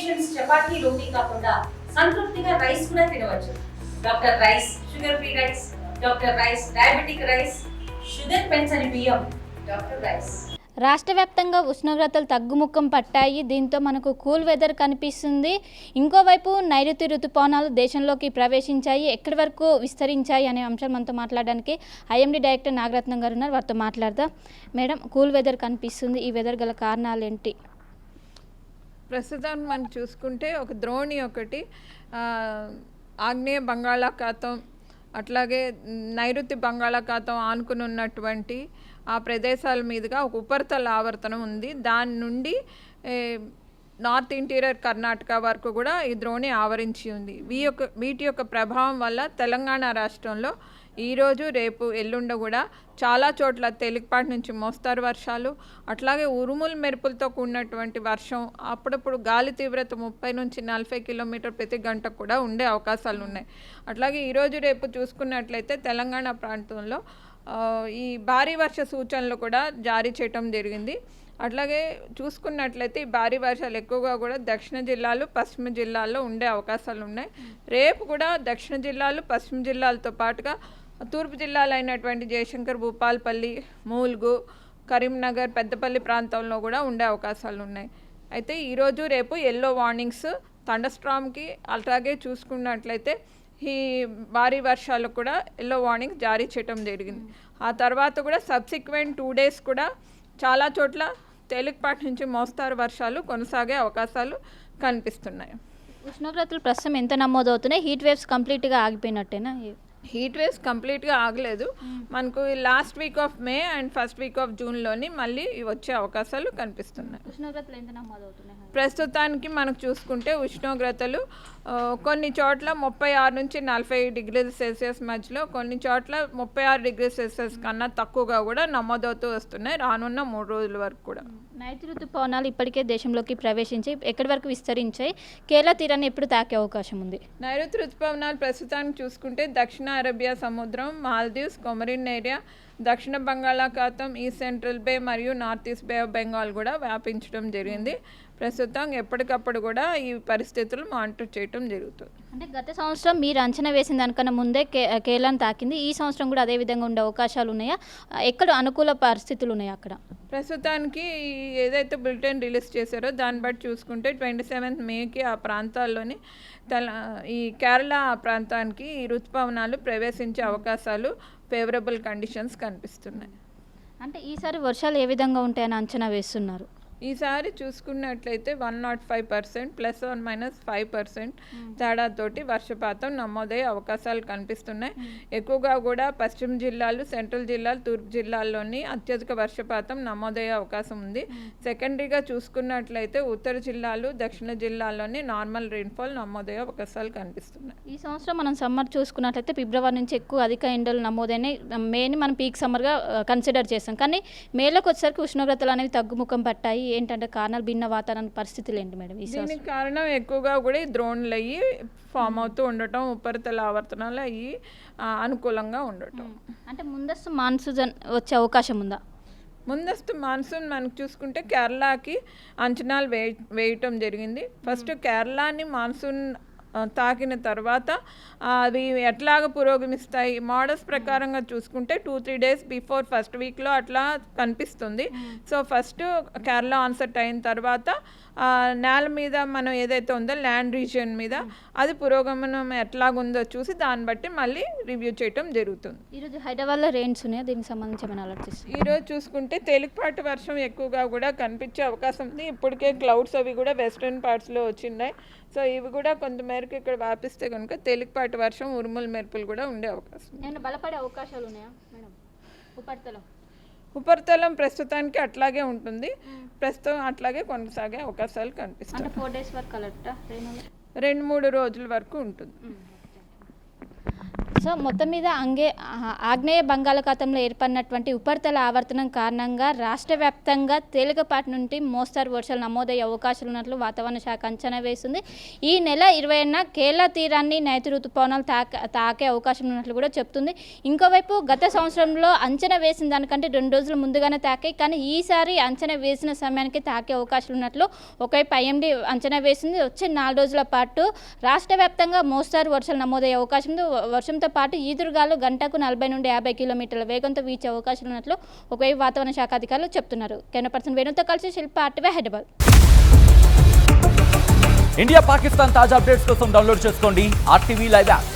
Nutritions chapati రోటీ కాకుండా సంతృప్తిగా rice కూడా తినవచ్చు. Doctor rice, sugar free rice, doctor rice, diabetic rice, sugar పెంచని బియ్యం, డాక్టర్ రైస్. రాష్ట్ర వ్యాప్తంగా ఉష్ణోగ్రతలు తగ్గుముఖం పట్టాయి. దీంతో మనకు కూల్ వెదర్ కనిపిస్తుంది. ఇంకోవైపు నైరుతి ఋతుపవనాలు దేశంలోకి ప్రవేశించాయి. ఎక్కడి వరకు విస్తరించాయి అనే అంశం మనతో మాట్లాడడానికి ఐఎండీ డైరెక్టర్ నాగరత్నం గారు ఉన్నారు. వారితో మాట్లాడదాం. మేడం, కూల్ వెదర్ కనిపిస్తుంది. ఈ వెదర్ గల కారణాలు ఏంటి? ప్రస్తుతం మనం చూసుకుంటే ఒక ద్రోణి ఒకటి ఆగ్నేయ బంగాళాఖాతం అట్లాగే నైరుతి బంగాళాఖాతం ఆనుకుని ఉన్నటువంటి ఆ ప్రదేశాల మీదుగా ఒక ఉపరితల ఆవర్తనం ఉంది. దాని నుండి నార్త్ ఇంటీరియర్ కర్ణాటక వరకు కూడా ఈ ద్రోణి ఆవరించి ఉంది. వీటి యొక్క ప్రభావం వల్ల తెలంగాణ రాష్ట్రంలో ఈరోజు, రేపు, ఎల్లుండ కూడా చాలా చోట్ల తేలికపాటి నుంచి మోస్తారు వర్షాలు, అట్లాగే ఉరుములు మెరుపులతో కూడినటువంటి వర్షం, అప్పుడప్పుడు గాలి తీవ్రత 30 నుంచి 40 కిలోమీటర్ ప్రతి గంటకు కూడా ఉండే అవకాశాలు ఉన్నాయి. అట్లాగే ఈరోజు, రేపు చూసుకున్నట్లయితే తెలంగాణ ప్రాంతంలో ఈ భారీ వర్ష సూచనలు కూడా జారీ చేయటం జరిగింది. అట్లాగే చూసుకున్నట్లయితే ఈ భారీ వర్షాలు ఎక్కువగా కూడా దక్షిణ జిల్లాలు, పశ్చిమ జిల్లాల్లో ఉండే అవకాశాలు ఉన్నాయి. రేపు కూడా దక్షిణ జిల్లాలు, పశ్చిమ జిల్లాలతో పాటుగా తూర్పు జిల్లాలు అయినటువంటి జయశంకర్, భూపాలపల్లి, మూల్గు, కరీంనగర్, పెద్దపల్లి ప్రాంతంలో కూడా ఉండే అవకాశాలు ఉన్నాయి. అయితే ఈరోజు, రేపు ఎల్లో వార్నింగ్స్ థండర్స్టార్మ్కి, అలాగే చూసుకున్నట్లయితే ఈ భారీ వర్షాలకు కూడా ఎల్లో వార్నింగ్స్ జారీ చేయడం జరిగింది. ఆ తర్వాత కూడా సబ్సిక్వెంట్ 2 days కూడా చాలా చోట్ల తేలికపాటి నుంచి మోస్తారు వర్షాలు కొనసాగే అవకాశాలు కనిపిస్తున్నాయి. ఉష్ణోగ్రతలు ప్రస్తుతం ఎంత నమోదవుతున్నాయి? హీట్ వేవ్స్ కంప్లీట్గా ఆగిపోయినట్టేనా? హీట్ వేవ్స్ కంప్లీట్గా ఆగలేదు. మనకు last week of May and first week of జూన్లోని మళ్ళీ వచ్చే అవకాశాలు కనిపిస్తున్నాయి. ఉష్ణోగ్రతలు ఎంత నమోదవుతున్నాయి? ప్రస్తుతానికి మనకు చూసుకుంటే ఉష్ణోగ్రతలు కొన్ని చోట్ల 36 నుంచి 40 డిగ్రీల సెల్సియస్ మధ్యలో, కొన్ని చోట్ల 36 డిగ్రీ సెల్సియస్ కన్నా తక్కువగా కూడా నమోదవుతూ వస్తున్నాయి రానున్న 3 రోజుల వరకు కూడా. నైరుతి ఋతుపవనాలు ఇప్పటికే దేశంలోకి ప్రవేశించి ఎక్కడి వరకు విస్తరించాయి? కేరళ తీరాన్ని ఎప్పుడు తాకే అవకాశం ఉంది? నైరుతి ఋతుపవనాలు ప్రస్తుతానికి చూసుకుంటే దక్షిణ అరేబియా సముద్రం, మాల్దీవ్స్, కొమరిన్ ఏరియా, దక్షిణ బంగాళాఖాతం, ఈస్ట్ సెంట్రల్ బే మరియు north east bay of Bengal కూడా వ్యాపించడం జరిగింది. ప్రస్తుతం ఎప్పటికప్పుడు కూడా ఈ పరిస్థితులు మానిటర్ చేయడం జరుగుతుంది. అంటే గత సంవత్సరం మీరు అంచనా వేసిన దానికన్నా ముందే కేరళను తాకింది. ఈ సంవత్సరం కూడా అదే విధంగా ఉండే అవకాశాలు ఉన్నాయా? ఎక్కడ అనుకూల పరిస్థితులు ఉన్నాయా అక్కడ? ప్రస్తుతానికి ఏదైతే బులెటిన్ రిలీజ్ చేశారో దాన్ని బట్టి చూసుకుంటే 27th మేకి ఆ ప్రాంతాల్లోని ఈ కేరళ ప్రాంతానికి ఈ రుతుపవనాలు ప్రవేశించే అవకాశాలు, ఫేవరబుల్ కండిషన్స్ కనిపిస్తున్నాయి. అంటే ఈసారి వర్షాలు ఏ విధంగా ఉంటాయని అంచనా వేస్తున్నారు? ఈసారి చూసుకున్నట్లయితే 105% ±5% తేడాతోటి వర్షపాతం నమోదయ్యే అవకాశాలు కనిపిస్తున్నాయి. ఎక్కువగా కూడా పశ్చిమ జిల్లాలు, సెంట్రల్ జిల్లాలు, తూర్పు జిల్లాల్లోని అత్యధిక వర్షపాతం నమోదయ్యే అవకాశం ఉంది. సెకండరీగా చూసుకున్నట్లయితే ఉత్తర జిల్లాలు, దక్షిణ జిల్లాల్లోని నార్మల్ రెయిన్ఫాల్ నమోదయ్యే అవకాశాలు కనిపిస్తున్నాయి. ఈ సంవత్సరం మనం సమ్మర్ చూసుకున్నట్లయితే ఫిబ్రవరి నుంచి ఎక్కువ అధిక ఎండలు నమోదైనాయి. మేని మనం పీక్ సమ్మర్గా కన్సిడర్ చేస్తాం. కానీ మేలోకి వచ్చేసరికి ఉష్ణోగ్రతలు అనేవి తగ్గుముఖం పట్టాయి. ఏంటంటే కారణాలు, భిన్న వాతావరణ పరిస్థితులు ఏంటి మేడం? దీనికి కారణం ఎక్కువగా కూడా ఈ ద్రోణులు అయ్యి ఫామ్ అవుతూ ఉండటం, ఉపరితల ఆవర్తనాలు అయ్యి అనుకూలంగా ఉండటం. అంటే ముందస్తు మాన్సూన్ వచ్చే అవకాశం ఉందా? ముందస్తు మాన్సూన్ మనకు చూసుకుంటే కేరళకి అంచనాలు వేయటం జరిగింది. ఫస్ట్ కేరళని మాన్సూన్ తాకిన తర్వాత అవి ఎట్లాగ పురోగమిస్తాయి మోడల్స్ ప్రకారంగా చూసుకుంటే 2-3 days బిఫోర్ ఫస్ట్ వీక్లో అట్లా కనిపిస్తుంది. సో ఫస్ట్ కేరళ ఆన్సెట్ అయిన తర్వాత నేల మీద మనం ఏదైతే ఉందో ల్యాండ్ రీజియన్ మీద అది పురోగమనం ఎట్లాగుందో చూసి దాన్ని బట్టి మళ్ళీ రివ్యూ చేయటం జరుగుతుంది. ఈరోజు హైదరాబాద్లో రెయిన్స్ ఉన్నాయి, దీనికి సంబంధించి ఏమైనా అలర్ట్ చేస్తారు? ఈరోజు చూసుకుంటే తేలికపాటి వర్షం ఎక్కువగా కూడా కనిపించే అవకాశం ఉంది. ఇప్పటికే క్లౌడ్స్ అవి కూడా వెస్ట్రన్ పార్ట్స్లో వచ్చిన్నాయి. సో ఇవి కూడా కొంతమేరకు ఇక్కడ వ్యాపిస్తే కనుక తేలికపాటి వర్షం, ఉరుముల మెరుపులు కూడా ఉండే అవకాశం. ఏమైనా బలపడే అవకాశాలు ఉన్నాయా మేడం? ఉపరితలం ప్రస్తుతానికి అట్లాగే ఉంటుంది. ప్రస్తుతం అట్లాగే కొనసాగే అవకాశాలు కనిపిస్తాయి. 4 days వరకు అలర్ట్, 2-3 రోజుల వరకు ఉంటుంది. సో మొత్తం మీద ఆగ్నేయ బంగాళాఖాతంలో ఏర్పడినటువంటి ఉపరితల ఆవర్తనం కారణంగా రాష్ట్ర వ్యాప్తంగా తేలికపాటి నుండి మోస్తారు వర్షాలు నమోదయ్యే అవకాశాలు ఉన్నట్లు వాతావరణ శాఖ అంచనా వేస్తుంది. ఈ నెల 20న కేరళ తీరాన్ని నైరుతి ఋతుపవనాలు తాకే అవకాశం ఉన్నట్లు కూడా చెప్తుంది. ఇంకోవైపు గత సంవత్సరంలో అంచనా వేసిన దానికంటే 2 రోజులు ముందుగానే తాకాయి, కానీ ఈసారి అంచనా వేసిన సమయానికి తాకే అవకాశాలు ఉన్నట్లు ఒకవైపు ఐఎండీ అంచనా వేసింది. వచ్చే 4 రోజుల పాటు రాష్ట్ర వ్యాప్తంగా మోస్తారు వర్షాలు నమోదయ్యే అవకాశం ఉంది. వర్షంతో పాటు ఈదురుగాలు గంటకు 40 నుండి 50 కిలోమీటర్ల వేగంతో వీచే అవకాశాలు ఉన్నట్లు ఒకవైపు వాతావరణ శాఖ అధికారులు చెప్తున్నారు. కెమెరా పర్సన్ వేణుతో కలిసి శిల్ప ఆర్టీవీ హైదరాబాద్. ఇండియా పాకిస్తాన్ తాజా అప్డేట్స్ కోసం డౌన్లోడ్ చేసుకోండి RTV లైవ్ యాప్.